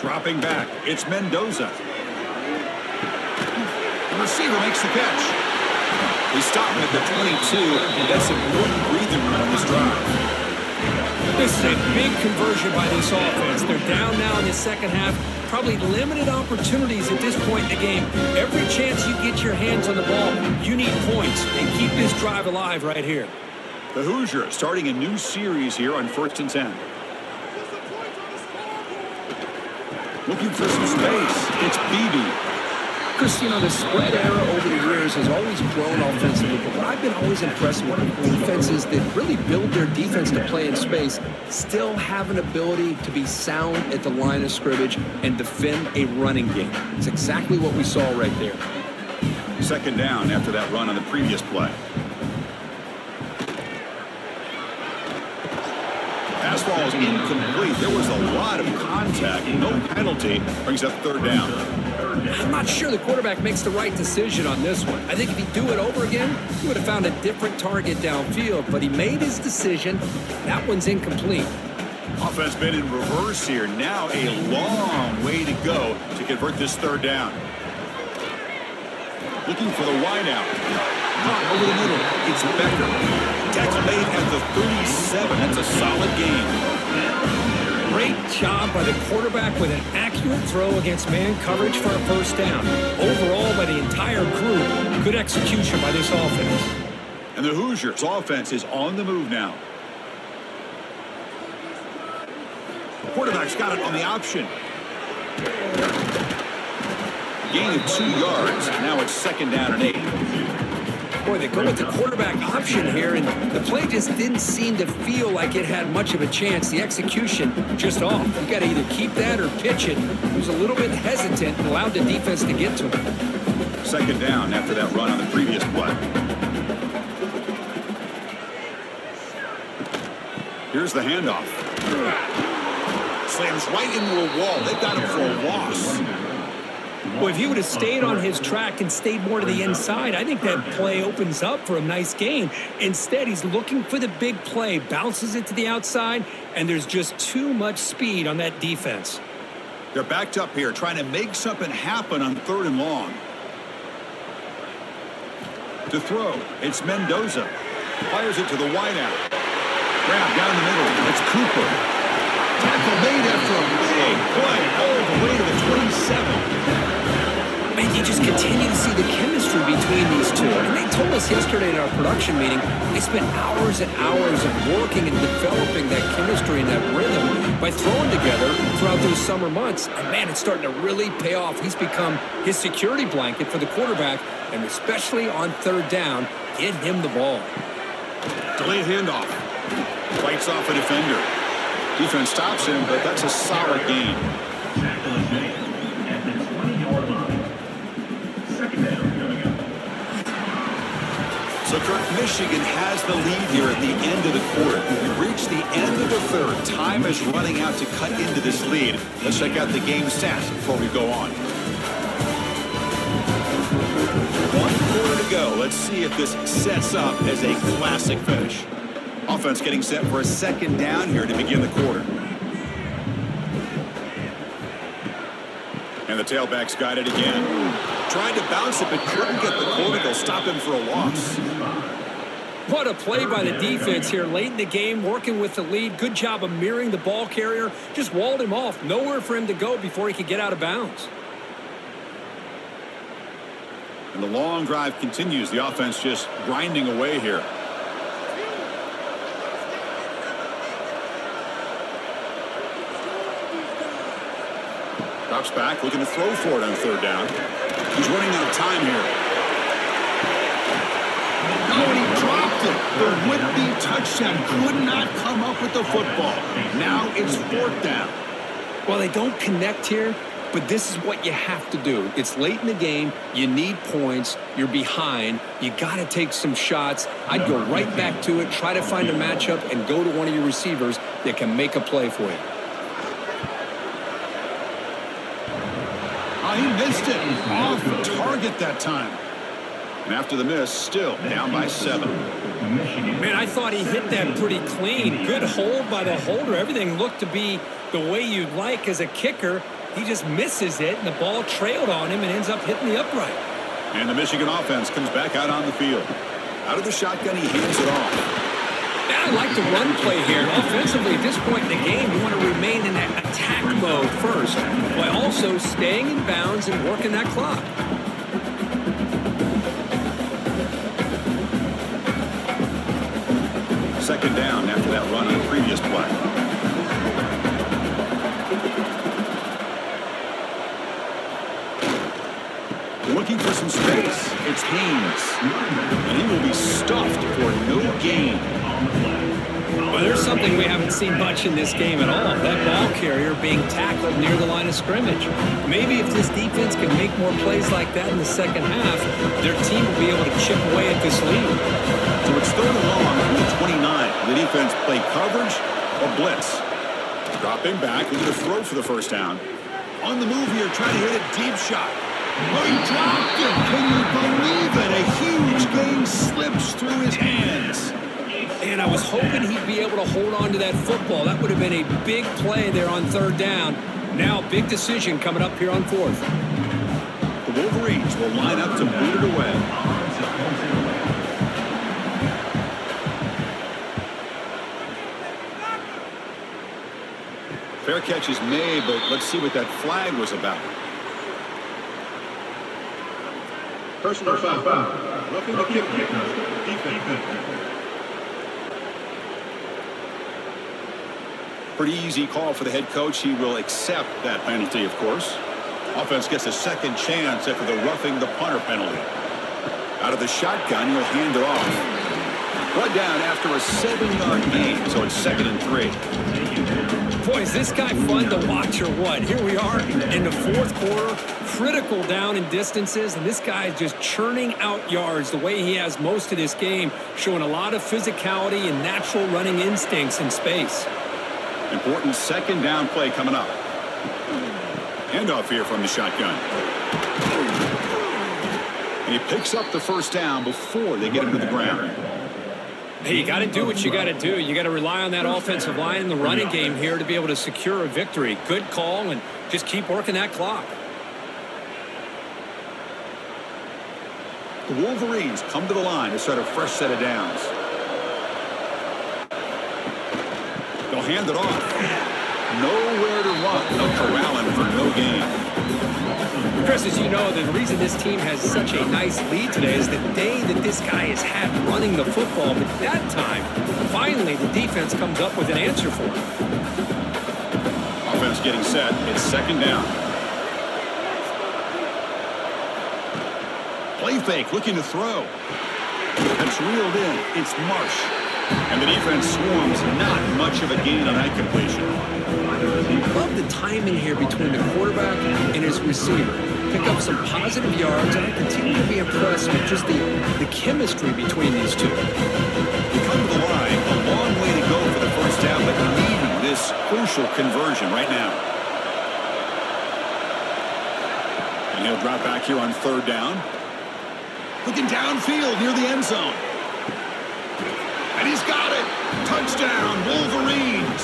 Speaker 1: Dropping back, it's Mendoza. The receiver makes the catch. They stop him at the 22, and that's a good breathing room on this drive.
Speaker 2: This is a big conversion by this offense. They're down now in the second half. Probably limited opportunities at this point in the game. Every chance you get your hands on the ball, you need points, and keep this drive alive right here.
Speaker 1: The Hoosiers starting a new series here on 1st and 10. Looking for some space. It's Beebe.
Speaker 2: Chris, you know, the spread era over the years has always grown offensively, but what I've been always impressed with defenses that really build their defense to play in space still have an ability to be sound at the line of scrimmage and defend a running game. It's exactly what we saw right there.
Speaker 1: Second down after that run on the previous play. Pass ball is incomplete. There was a lot of contact. No penalty. Brings up 3rd down.
Speaker 2: I'm not sure the quarterback makes the right decision on this one. I think if he'd do it over again, he would have found a different target downfield, but he made his decision. That one's incomplete.
Speaker 1: Offense been in reverse here. Now a long way to go to convert this 3rd down. Looking for the wideout. Not over the middle. It's Becker. Tackle made at the 37. That's a solid gain.
Speaker 2: Great job by the quarterback with an accurate throw against man coverage for a first down. Overall, by the entire group, good execution by this offense.
Speaker 1: And the Hoosiers offense is on the move now. The quarterback's got it on the option. Gain of 2 yards. Now it's 2nd down and 8.
Speaker 2: Boy, they go with the quarterback option here, and the play just didn't seem to feel like it had much of a chance. The execution just off. You got to either keep that or pitch it. He was a little bit hesitant and allowed the defense to get to him.
Speaker 1: 2nd down after that run on the previous play. Here's the handoff. Slams right into a wall. They've got him for a loss.
Speaker 2: Well, if he would have stayed on his track and stayed more to the inside, I think that play opens up for a nice gain. Instead, he's looking for the big play, bounces it to the outside, and there's just too much speed on that defense.
Speaker 1: They're backed up here, trying to make something happen on 3rd and long. To throw, it's Mendoza. Fires it to the wideout. Grab down the middle, it's Cooper. Tackle made after a big play all the way to the 27.
Speaker 2: Man, you just continue to see the chemistry between these two. And they told us yesterday in our production meeting, they spent hours and hours of working and developing that chemistry and that rhythm by throwing together throughout those summer months. And man, it's starting to really pay off. He's become his security blanket for the quarterback, and especially on 3rd down, get him the ball.
Speaker 1: Delayed handoff. Fights off a defender. Defense stops him, but that's a solid gain.
Speaker 3: Tackle is made at the 20-yard line. 2nd down coming up.
Speaker 1: So, Kirk, Michigan has the lead here at the end of the quarter. We've reached the end of the 3rd. Time is running out to cut into this lead. Let's check out the game stats before we go on. One quarter to go. Let's see if this sets up as a classic finish. Offense getting set for a second down here to begin the quarter. And the tailback's got it again. Trying to bounce it, but couldn't get the quarter. They'll stop him for a loss.
Speaker 2: What a play by the defense here late in the game, working with the lead. Good job of mirroring the ball carrier. Just walled him off. Nowhere for him to go before he could get out of bounds.
Speaker 1: And the long drive continues. The offense just grinding away here. Drops back, looking to throw for it on third down. He's running out of time here. Oh, and he dropped it. The would-be touchdown could not come up with the football. Now it's fourth down.
Speaker 2: Well, they don't connect here, but this is what you have to do. It's late in the game. You need points. You're behind. You got to take some shots. I'd go right back to it, try to find a matchup, and go to one of your receivers that can make a play for you.
Speaker 1: Oh, he missed it. Off target that time. And after the miss, still down by 7.
Speaker 2: Man, I thought he hit that pretty clean. Good hold by the holder. Everything looked to be the way you'd like as a kicker. He just misses it, and the ball trailed on him and ends up hitting the upright.
Speaker 1: And the Michigan offense comes back out on the field. Out of the shotgun, he hands it off.
Speaker 2: I like the run play here. Offensively, at this point in the game, you want to remain in that attack mode first, while also staying in bounds and working that clock.
Speaker 1: Second down after that run on the previous play. Looking for some space. It's Haynes. And he will be stuffed for no gain.
Speaker 2: Well, there's something we haven't seen much in this game at all. That ball carrier being tackled near the line of scrimmage. Maybe if this defense can make more plays like that in the second half, their team will be able to chip away at this lead.
Speaker 1: So it's third and long from the 29. The defense play coverage or blitz. Dropping back, looking to throw for the first down. On the move here, trying to hit a deep shot. Oh, he dropped it. Can you believe it? A huge gain slips through his hands.
Speaker 2: And I was hoping he'd be able to hold on to that football. That would have been a big play there on third down. Now, big decision coming up here on fourth.
Speaker 1: The Wolverines will line up to boot it away. Fair catch is made, but let's see what that flag was about.
Speaker 3: Personal foul. Roughing the kick. Defense.
Speaker 1: Pretty easy call for the head coach. He will accept that penalty, of course. Offense gets a second chance after the roughing the punter penalty. Out of the shotgun, he'll hand it off. Brought down after a 7-yard gain, so it's 2nd and 3.
Speaker 2: Boy, is this guy fun to watch or what? Here we are in the fourth quarter, critical down in distances, and this guy is just churning out yards the way he has most of this game, showing a lot of physicality and natural running instincts in space.
Speaker 1: Important second down play coming up. Handoff here from the shotgun. And he picks up the first down before they get him to the ground.
Speaker 2: Hey, you got to do what you got to do. You got to rely on that offensive line in the running game here to be able to secure a victory. Good call, and just keep working that clock.
Speaker 1: The Wolverines come to the line to start a fresh set of downs. They'll hand it off. Nowhere to run. No corralling for no gain.
Speaker 2: Chris, as you know, the reason this team has such a nice lead today is the day that this guy has had running the football. But that time, finally, the defense comes up with an answer for him.
Speaker 1: Offense getting set. It's second down. Play fake, looking to throw. That's reeled in. It's Marsh. And the defense swarms. Not much of a gain on that completion.
Speaker 2: Love the timing here between the quarterback and his receiver. Pick up some positive yards, and I continue to be impressed with just the chemistry between these two.
Speaker 1: We come to the line. A long way to go for the first down, but needing this crucial conversion right now. And he'll drop back here on third down. Looking downfield near the end zone. And he's got it. Touchdown, Wolverines.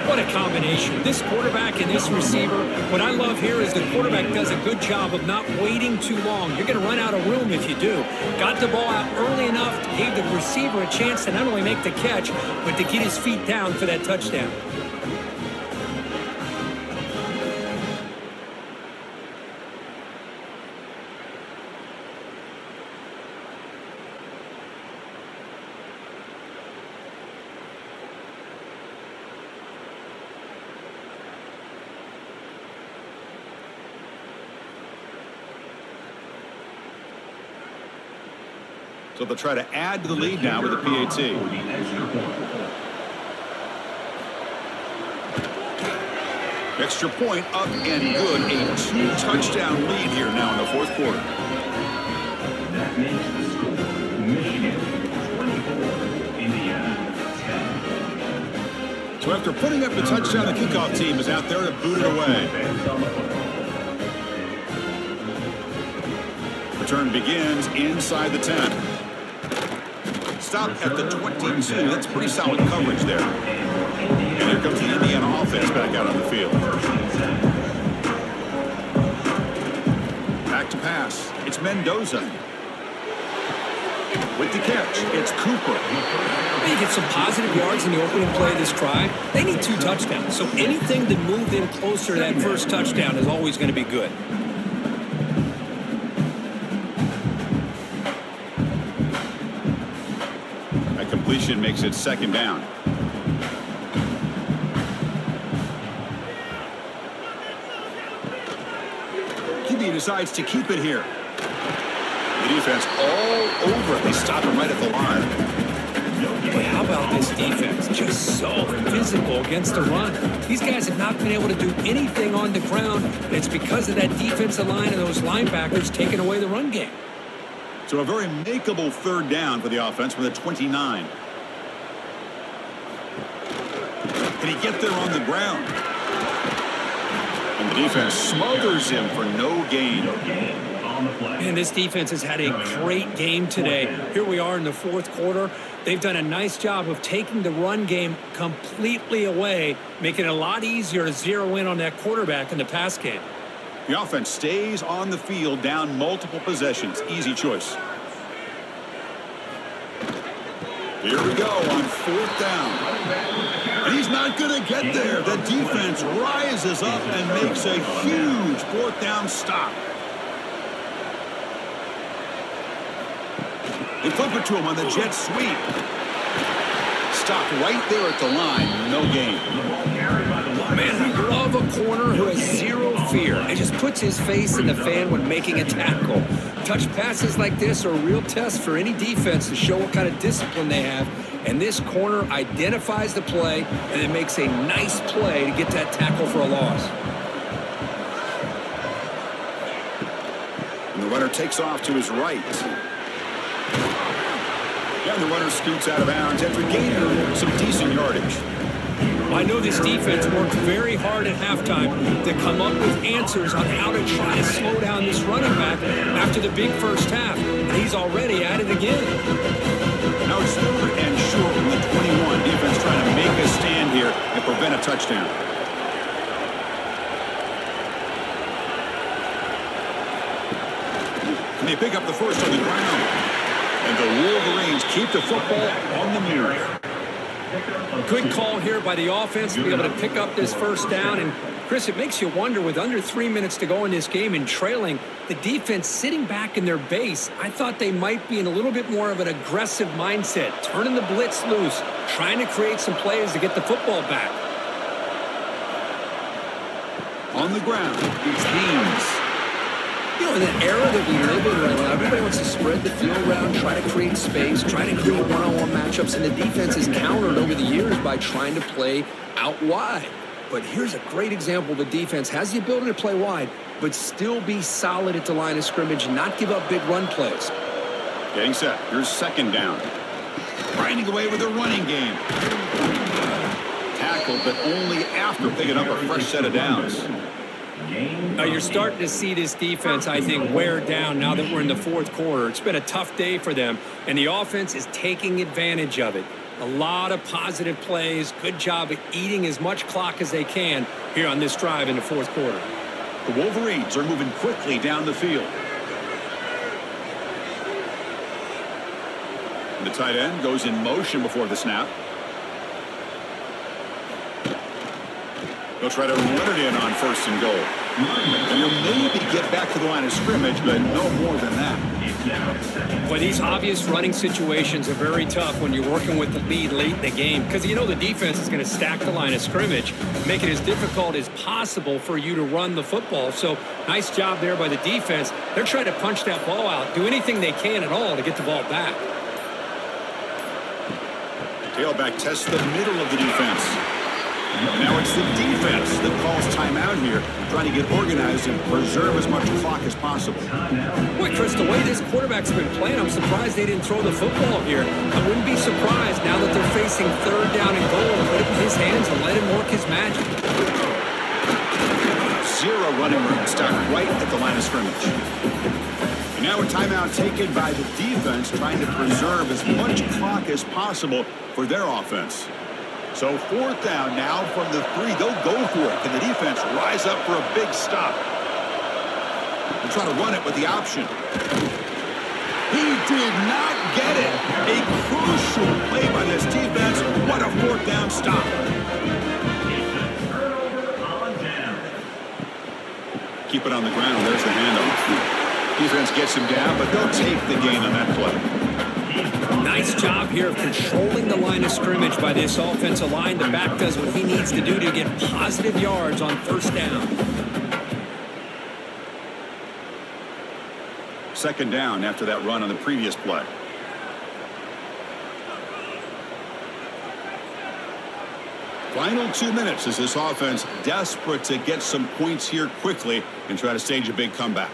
Speaker 2: What a combination. This quarterback and this receiver. What I love here is the quarterback does a good job of not waiting too long. You're going to run out of room if you do. Got the ball out early enough, gave the receiver a chance to not only make the catch, but to get his feet down for that touchdown.
Speaker 1: So they'll try to add to the lead now with a PAT. Extra point up and good. A 2-touchdown lead here now in the fourth quarter.
Speaker 3: That makes the score Michigan 24, Indiana 10.
Speaker 1: So after putting up the touchdown, the kickoff team is out there to boot it away. Return begins inside the 10. Stop at the 22. That's pretty solid coverage there. And here comes the Indiana offense back out on the field. Back to pass. It's Mendoza. With the catch, it's Cooper.
Speaker 2: They get some positive yards in the opening play of this drive. They need 2 touchdowns, so anything to move them closer to that first touchdown is always going to be good.
Speaker 1: That completion makes it second down. QB decides to keep it here. The defense all over it. They stop him right at the line.
Speaker 2: Boy, how about this defense? Just so physical against the run. These guys have not been able to do anything on the ground. It's because of that defensive line and those linebackers taking away the run game.
Speaker 1: So a very makeable third down for the offense from the 29. Can he get there on the ground? And the defense smothers him for no gain.
Speaker 2: And this defense has had a great game today. Here we are in the fourth quarter. They've done a nice job of taking the run game completely away, making it a lot easier to zero in on that quarterback in the pass game.
Speaker 1: The offense stays on the field down multiple possessions. Easy choice. Here we go on fourth down. And he's not going to get there. The defense rises up and makes a huge fourth down stop. They flip it to him on the jet sweep. Stopped right there at the line. No gain.
Speaker 2: Man, I love a corner who has zero fear and just puts his face in the fan when making a tackle. Touch passes like this are a real test for any defense to show what kind of discipline they have. And this corner identifies the play and then makes a nice play to get that tackle for a loss.
Speaker 1: And the runner takes off to his right. Yeah, the runner scoots out of bounds after gaining some decent yardage.
Speaker 2: I know this defense worked very hard at halftime to come up with answers on how to try to slow down this running back after the big first half. And he's already at it again.
Speaker 1: Now it's third and short from the 21. Defense trying to make a stand here and prevent a touchdown. And they pick up the first on the ground. And the Wolverines keep the football on the move.
Speaker 2: Good call here by the offense to be able to pick up this first down. And, Chris, it makes you wonder, with under 3 minutes to go in this game and trailing, the defense sitting back in their base, I thought they might be in a little bit more of an aggressive mindset, turning the blitz loose, trying to create some plays to get the football back.
Speaker 1: On the ground, it's Haynes.
Speaker 2: You know, in the era that we live in right now, everybody wants to spread the field around, try to create space, try to create one-on-one matchups, and the defense is countered over the years by trying to play out wide. But here's a great example. The defense has the ability to play wide, but still be solid at the line of scrimmage, not give up big run plays.
Speaker 1: Getting set. Here's second down. Grinding away with the running game. Tackled, but only after picking up a fresh set of downs.
Speaker 3: Game
Speaker 2: You're starting to see this defense, I think, wear down now that we're in the fourth quarter. It's been a tough day for them, and the offense is taking advantage of it. A lot of positive plays. Good job of eating as much clock as they can here on this drive in the fourth quarter.
Speaker 1: The Wolverines are moving quickly down the field. The tight end goes in motion before the snap. They'll try to run it in on first and goal. And you'll maybe get back to the line of scrimmage, but no more than that.
Speaker 2: Well, these obvious running situations are very tough when you're working with the lead late in the game because you know the defense is going to stack the line of scrimmage, make it as difficult as possible for you to run the football. So nice job there by the defense. They're trying to punch that ball out, do anything they can at all to get the ball back.
Speaker 1: Tailback tests the middle of the defense. Now it's the defense that calls timeout here, trying to get organized and preserve as much clock as possible.
Speaker 2: Boy, Chris, the way this quarterback's been playing, I'm surprised they didn't throw the football here. I wouldn't be surprised now that they're facing third down and goal. Put it in his hands and let him work his magic.
Speaker 1: Zero running room, stopped right at the line of scrimmage. And now a timeout taken by the defense, trying to preserve as much clock as possible for their offense. So fourth down now from the 3. They'll go for it. Can the defense rise up for a big stop? They'll try to run it with the option. He did not get it. A crucial play by this defense. What a fourth down stop.
Speaker 3: turnover on down.
Speaker 1: Keep it on the ground. There's the handoff. Defense gets him down, but they'll take the gain on that play.
Speaker 2: Nice job here of controlling the line of scrimmage by this offensive line. The back does what he needs to do to get positive yards on first down.
Speaker 1: Second down after that run on the previous play. Final 2 minutes as this offense desperate to get some points here quickly and try to stage a big comeback.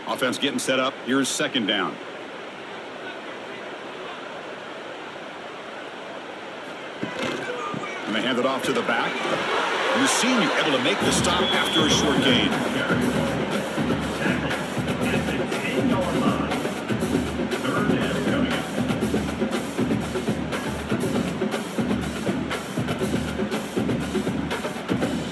Speaker 1: Offense getting set up. Here's second down. And they hand it off to the back. And the senior able to make the stop after a short gain.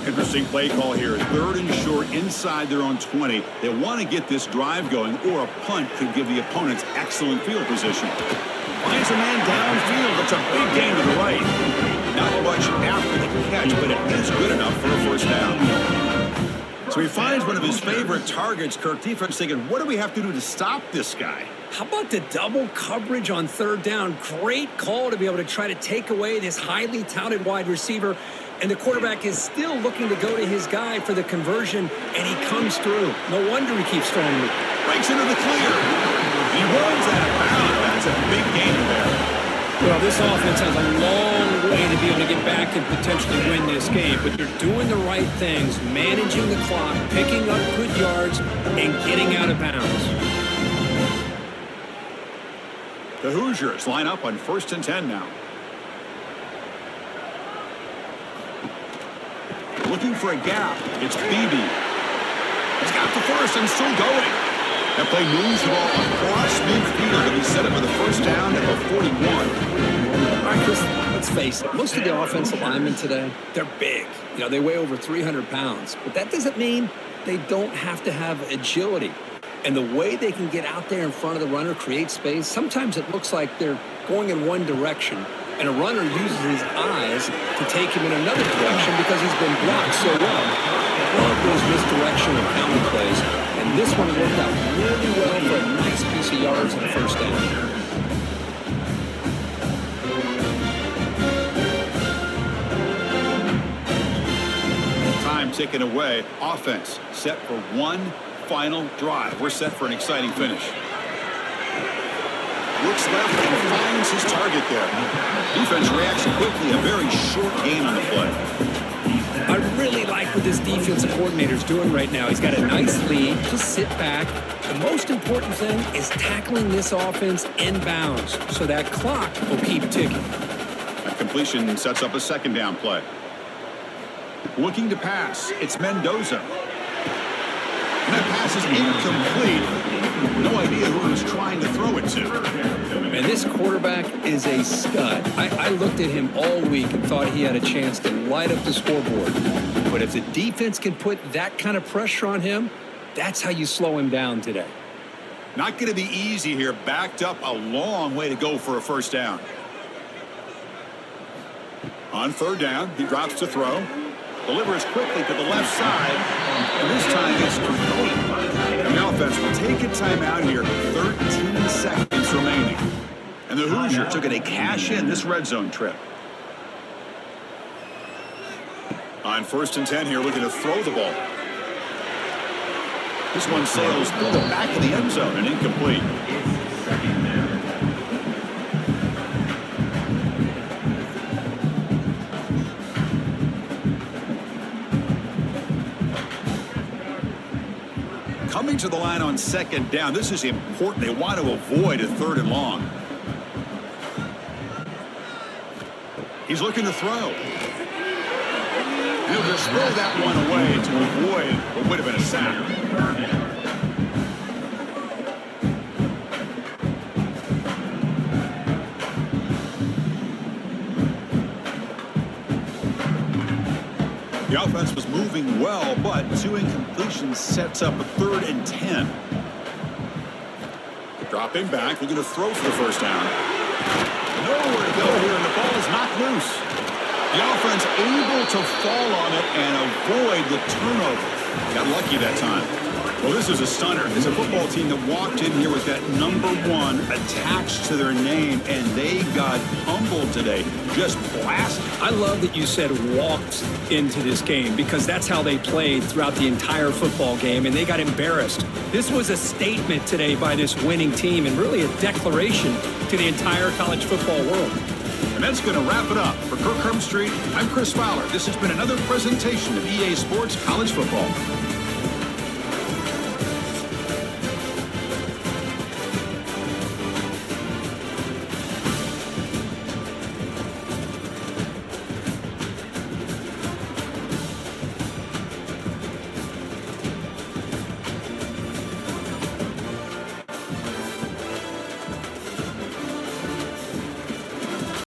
Speaker 1: Interesting play call here. Third and short inside their own 20. They want to get this drive going, or a punt could give the opponents excellent field position. Finds a man downfield. That's a big gain to the right. Not much after the catch, but it is good enough for a first down. So he finds one of his favorite targets. Kirk, defense thinking, what do we have to do to stop this guy?
Speaker 2: How about the double coverage on third down? Great call to be able to try to take away this highly touted wide receiver. And the quarterback is still looking to go to his guy for the conversion, and he comes through. No wonder he keeps throwing it.
Speaker 1: Breaks into the clear. He runs out of bounds. That's a big gain there.
Speaker 2: Well, this offense has a long way to be able to get back and potentially win this game, but they're doing the right things, managing the clock, picking up good yards, and getting out of bounds.
Speaker 1: The Hoosiers line up on 1st and 10 now. Looking for a gap. It's Beebe. He's got the first and still going. That play moves the ball across midfield and he's set up for the first down at the 41.
Speaker 2: All right, Chris, let's face it. Most of the offensive linemen today, they're big. You know, they weigh over 300 pounds. But that doesn't mean they don't have to have agility. And the way they can get out there in front of the runner, create space, sometimes it looks like they're going in one direction. And a runner uses his eyes to take him in another direction because he's been blocked so well. Love those misdirection and counter plays. And this one worked out really well for a nice piece of yards on first down.
Speaker 1: Time ticking away. Offense set for one final drive. We're set for an exciting finish. Looks left and finds his target there. Defense reacts quickly. A very short gain on the play.
Speaker 2: I really like what this defensive coordinator's doing right now. He's got a nice lead. Just sit back. The most important thing is tackling this offense inbounds so that clock will keep ticking.
Speaker 1: That completion sets up a second down play. Looking to pass. It's Mendoza. And that pass is incomplete. No idea who he was trying to throw it to.
Speaker 2: And this quarterback is a stud. I looked at him all week and thought he had a chance to light up the scoreboard. But if the defense can put that kind of pressure on him, that's how you slow him down today.
Speaker 1: Not going to be easy here. Backed up a long way to go for a first down. On third down, he drops to throw. Delivers quickly to the left side. And this time it's complete. The offense will take a timeout here. 13 seconds remaining. And the Hoosiers are going to cash in this red zone trip. On 1st and 10 here, looking to throw the ball. This one sails through the back of the end zone and incomplete. Coming to the line on 2nd down. This is important. They want to avoid a 3rd and long. He's looking to throw. He'll just throw that one away to avoid what would have been a sack. The offense was moving well, but 2 incompletions sets up a 3rd and 10. Dropping back, looking to throw for the first down. Nowhere to go here, and the ball is knocked loose. The offense able to fall on it and avoid the turnover. Got lucky that time. Well, this is a stunner. It's a football team that walked in here with that number 1 attached to their name, and they got humbled today. Just blasted.
Speaker 2: I love that you said walked into this game because that's how they played throughout the entire football game, and they got embarrassed. This was a statement today by this winning team and really a declaration to the entire college football world.
Speaker 1: And that's going to wrap it up. For Kirk Street, I'm Chris Fowler. This has been another presentation of EA Sports College Football.